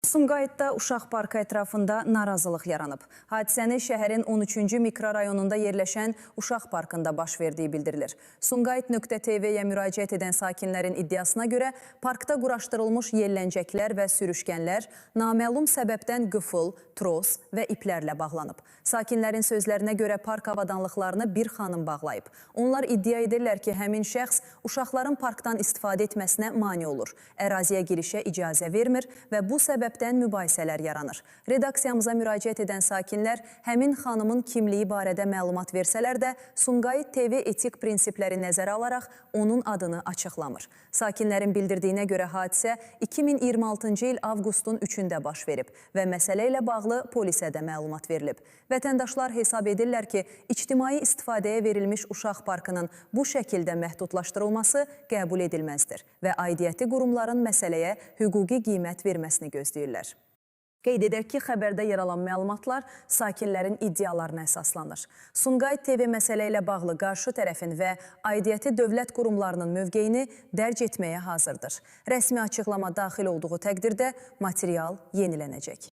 Sumqayıtda Uşaq Parkı ətrafında narazılıq yaranıb. Hadisəni şəhərin 13-cü mikrorayonunda yerləşən Uşaq Parkında baş verdiyi bildirilir. Sumqayıt.tv-yə müraciət edən sakinlərin iddiasına görə parkda quraşdırılmış yelləncəklər və sürüşkənlər naməlum səbəbdən qıfıl, tros və iplərlə bağlanıb. Sakinlərin sözlərinə görə park avadanlıqlarını bir xanım bağlayıb. Onlar iddia edirlər ki, həmin şəxs uşaqların parkdan istifadə etməsinə mane olur. Əraziyə girişə icazə vermir və bu səbəbdən mübahisələr yaranır. Redaksiyamıza müraciət edən sakinlər həmin xanımın kimliyi barədə məlumat versələr də Sumqayıt TV etik prinsipləri nəzərə alaraq onun adını açıqlamır. Sakinlərin bildirdiyinə görə hadisə 2026-cı il avqustun 3-də baş verib və məsələ ilə bağlı polisə də məlumat verilib. Vətəndaşlar hesab edirlər ki, ictimai istifadəyə verilmiş Uşaq Parkının bu şəkildə məhdudlaşdırılması qəbul edilməzdir və aidiyyəti qurumların məsələyə hüquqi qiymət verməsini gözləyirlər. Qeyd edək ki, xəbərdə yer alan məlumatlar sakinlərin iddialarına əsaslanır. Sumqayıt TV məsələ ilə bağlı qarşı tərəfin və aidiyyəti dövlət qurumlarının mövqeyini dərc etməyə hazırdır. Rəsmi açıqlama daxil olduğu təqdirdə material yenilənəcək.